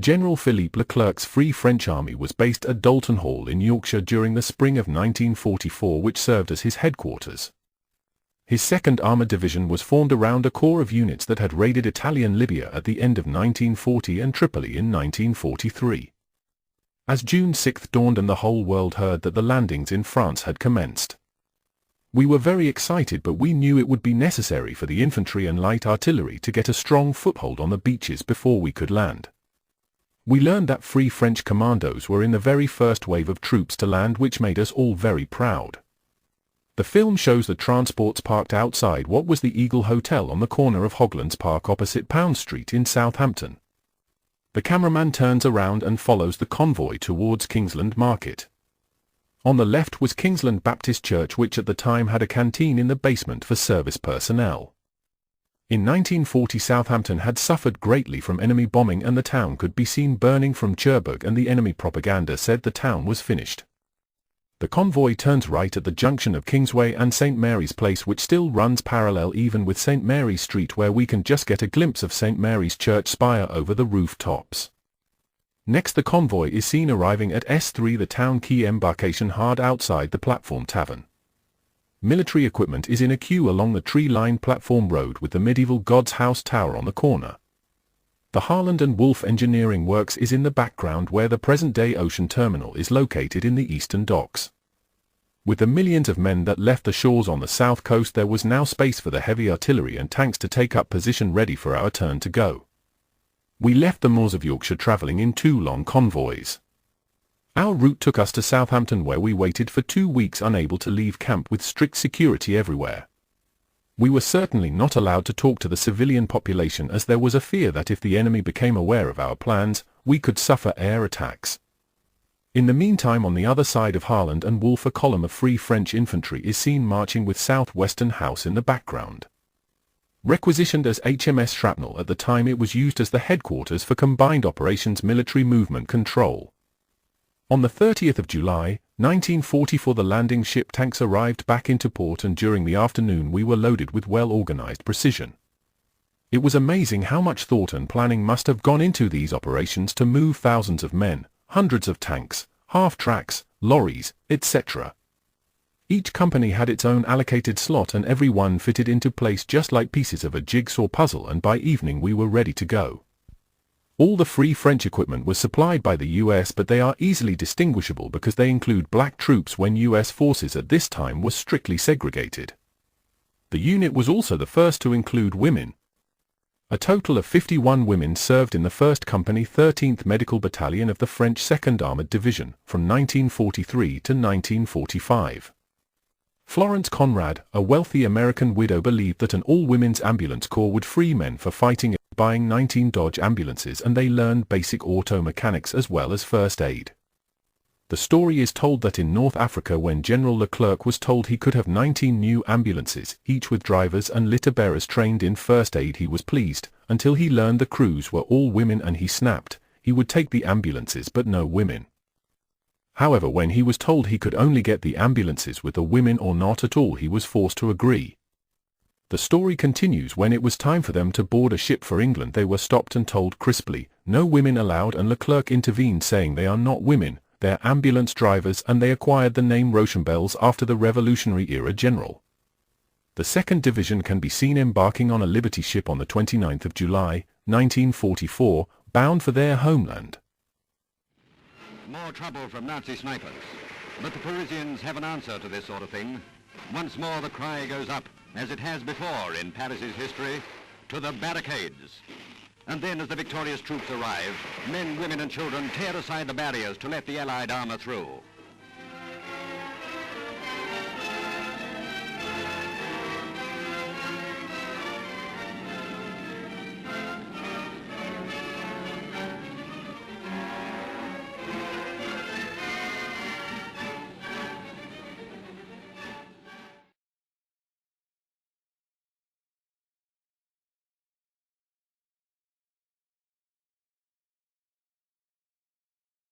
General Philippe Leclerc's Free French Army was based at Dalton Hall in Yorkshire during the spring of 1944, which served as his headquarters. His 2nd Armoured Division was formed around a core of units that had raided Italian Libya at the end of 1940 and Tripoli in 1943. As June 6 dawned and the whole world heard that the landings in France had commenced, we were very excited, but we knew it would be necessary for the infantry and light artillery to get a strong foothold on the beaches before we could land. We learned that Free French commandos were in the very first wave of troops to land, which made us all very proud. The film shows the transports parked outside what was the Eagle Hotel on the corner of Hoglands Park opposite Pound Street in Southampton. The cameraman turns around and follows the convoy towards Kingsland Market. On the left was Kingsland Baptist Church, which at the time had a canteen in the basement for service personnel. In 1940 Southampton had suffered greatly from enemy bombing and the town could be seen burning from Cherbourg, and the enemy propaganda said the town was finished. The convoy turns right at the junction of Kingsway and St. Mary's Place, which still runs parallel even with St. Mary's Street, where we can just get a glimpse of St. Mary's Church spire over the rooftops. Next, the convoy is seen arriving at S3, the town quay embarkation, hard outside the platform tavern. Military equipment is in a queue along the tree-lined platform road with the medieval God's House Tower on the corner. The Harland and Wolff Engineering Works is in the background, where the present-day Ocean Terminal is located in the eastern docks. With the millions of men that left the shores on the south coast, there was now space for the heavy artillery and tanks to take up position ready for our turn to go. We left the moors of Yorkshire travelling in 2 long convoys. Our route took us to Southampton, where we waited for 2 weeks, unable to leave camp with strict security everywhere. We were certainly not allowed to talk to the civilian population, as there was a fear that if the enemy became aware of our plans, we could suffer air attacks. In the meantime, on the other side of Harland and Wolff, a column of Free French infantry is seen marching with South Western House in the background. Requisitioned as HMS Shrapnel at the time, it was used as the headquarters for Combined Operations Military Movement Control. On the 30th of July, 1944, the landing ship tanks arrived back into port, and during the afternoon we were loaded with well-organized precision. It was amazing how much thought and planning must have gone into these operations to move thousands of men, hundreds of tanks, half-tracks, lorries, etc. Each company had its own allocated slot, and every one fitted into place just like pieces of a jigsaw puzzle, and by evening we were ready to go. All the Free French equipment was supplied by the US, but they are easily distinguishable because they include black troops, when US forces at this time were strictly segregated. The unit was also the first to include women. A total of 51 women served in the 1st Company 13th Medical Battalion of the French 2nd Armoured Division from 1943 to 1945. Florence Conrad, a wealthy American widow, believed that an all-women's ambulance corps would free men for fighting, buying 19 Dodge ambulances, and they learned basic auto mechanics as well as first aid. The story is told that in North Africa, when General Leclerc was told he could have 19 new ambulances, each with drivers and litter bearers trained in first aid, he was pleased, until he learned the crews were all women, and he snapped. He would take the ambulances but no women. However, when he was told he could only get the ambulances with the women or not at all, he was forced to agree. The story continues. When it was time for them to board a ship for England, they were stopped and told crisply, "No women allowed," and Leclerc intervened, saying they are not women, they're ambulance drivers, and they acquired the name Rochambeaux after the Revolutionary-era general. The 2nd Division can be seen embarking on a Liberty ship on the 29th of July, 1944, bound for their homeland. More trouble from Nazi snipers. But the Parisians have an answer to this sort of thing. Once more the cry goes up, as it has before in Paris's history, to the barricades. And then, as the victorious troops arrive, men, women and children tear aside the barriers to let the Allied armor through.